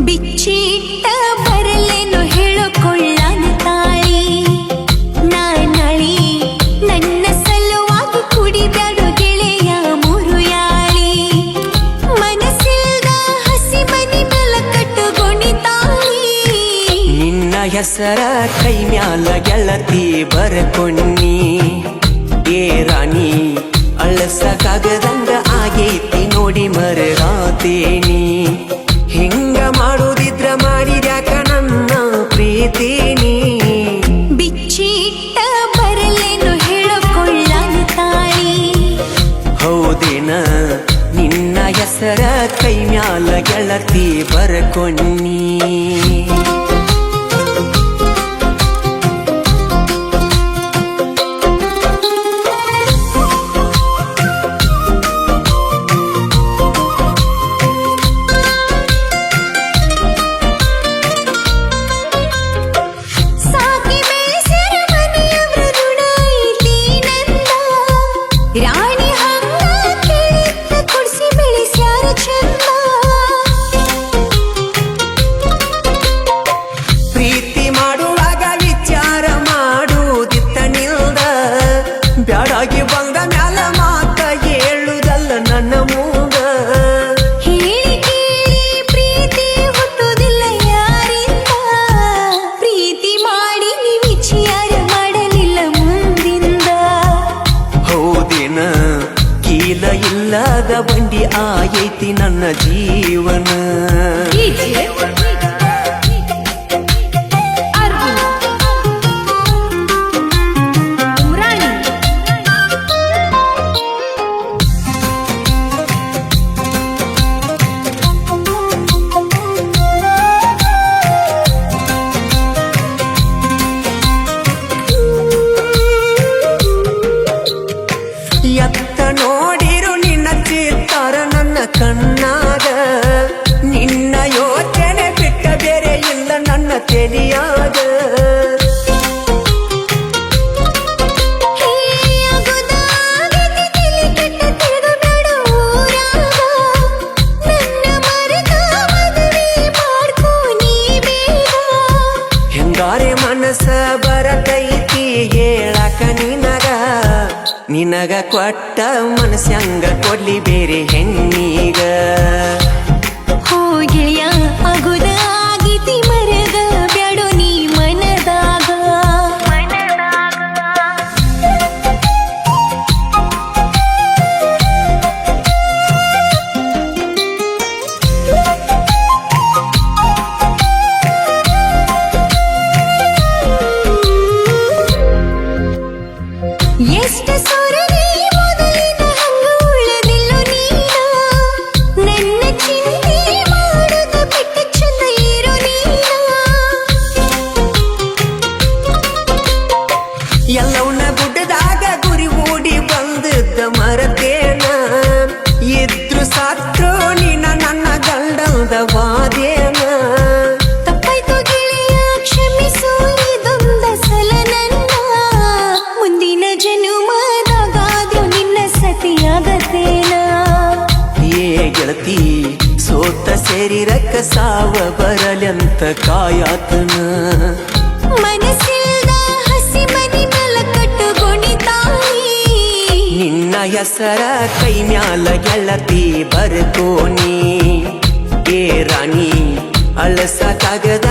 ಬಿಚ್ಚಿಟ್ಟ ಬರಲೇನು ಹೇಳಕೊಳ್ಳನ ತಾಳಿ ನಾನಳಿ ನನ್ನ ಸಲುವಾಗಿ ಕುಡಿದಾಡು ಗೆಳೆಯ ಮೂರು ಯಾಳಿ ಮನಸ್ಸಿಲ್ದ ಹಸಿ ಮನಿ ಮೇಲ ಕಟ್ಟುಗೊಂಡಿತಾಳಿ ನಿನ್ನ ಹೆಸರ ಕೈ ಮ್ಯಾಲ ಗೆಳತಿ ಬರಕೊಣ್ಣಿ ಏ ರಾಣಿ ಅಳಸಕ್ಕಾಗದಂಗ ಆಗೈತಿ ನೋಡಿ ಮರಗಾತೇನಿ ಹಿಂಗ ಮಾಡುದಿದ್ರ ಮಾಡಿದ್ಯಾಕ ನನ್ನ ಪ್ರೀತಿನಿ ಬಿಚ್ಚಿಟ್ಟ ಬರಲೇನು ಹೇಳಕೊಳ್ಳನ ತಾಳಿ ಹೌದೇನ ನಿನ್ನ ಹೆಸರ ಕೈ ಮ್ಯಾಲ ಗೆಳತಿ ಬರಕೊಣ್ಣಿ ರಾಣಿ ಹಂಗ ಕೇಳಿದ್ದ ಕೊಡ್ಸಿ ಬೆಳೆಸ್ಯಾರ ಚಂದ ಪ್ರೀತಿ ಮಾಡುವಾಗ ವಿಚಾರ ಮಾಡುದಿತ್ತ ನಿಲ್ದ ಬ್ಯಾಡಾಗಿ ಬಂದ ಮ್ಯಾಲ ಮಾತ ಹೇಳುದಲ್ಲ ನನ್ನ ಮೂಗ ಹೇಳಿ ಕೇಳಿ ಪ್ರೀತಿ ಹುಟ್ಟುವುದಿಲ್ಲ ಯಾರಿಂದ ಪ್ರೀತಿ ಮಾಡಿ ನೀ ವಿಚಾರ ಮಾಡಲಿಲ್ಲ ಮುಂದಿಂದ ಹೌದೇನ ಕೀಲ ಇಲ್ಲದ ಬಂಡಿ ಆಗೈತಿ ನನ್ನ ಜೀವನ ಎತ್ತ ನೋಡಿರು ನಿನ್ನ ಚಿತ್ತಾರ ನನ್ನ ಕಣ್ಣಾಗ ನಿನ್ನ ಯೋಚನೆ ಬಿಟ್ಟ ಬೇರೆ ಇಲ್ಲ ನನ್ನ ತೆಲಿಯಾಗ ಹೆಂಗಾರೆ ಮನಸ್ಸ ಬರತೈತಿ ಹೇಳಕ ನಿನಗ ಕೊಟ್ಟ ಮನಸ್ಸಂಗ ಕೊಡ್ಲಿ ಬೇರೆ ಹೆಣ್ಣಿಗ ಹೋಗೆಯ ಆಗುದ ಆಗೀತಿ ಮರದ ಬ್ಯಾಡೋ ನೀ ಮನದಾಗ ಎಷ್ಟ ಸೊರಗಿ ಮೊದಲಿನ ಹಂಗ ಉಳ್ಳದಿಲ್ಲ ನೀನ ನನ್ನ ಚಿಂತೆ ಮಾಡುದ ಬಿಟ್ಟ ಚಂದ ಇರೋ ನೀನ ಎಲ್ಲವನ್ನ ಗುಡ್ಡದಾಗ ಗುರಿ ಓಡಿ ಬಂದದ್ದ ಮರತೇನ ಇದ್ರು ಸಾತ್ರು ನೀನ ನನ್ನ ಗಂಡಲ್ದ ವಾದೇನ ತಪ್ಪಾಯ್ತು ಗೆಳೆಯ ಕ್ಷಮಿಸು ಇದೊಂದ ಸಲ ನನ್ನ ಮುಂದಿನ ಜನುಮದಾಗಾದ್ರೂ ನಿನ್ನ ಸತಿಯಾಗತೇನ ಏ ಗೆಳತಿ ಸೋತ ಶರೀರಕ್ಕ ಸಾವ ಬರಲೆಂತ ಕಾಯಾತನ ಮನಸ್ಸಿಲ್ದ ಹಸಿ ಮನಿ ಮೇಲ ಕಟ್ಟುಗೊಂಡಿತಾಯಿ ನಿನ್ನ ಹೆಸರ ಕೈ ಮ್ಯಾಲ ಗೆಳತಿ ಬರಕೋನಿ ಏ ರಾಣಿ ಅಳಸಕ್ಕಾಗದ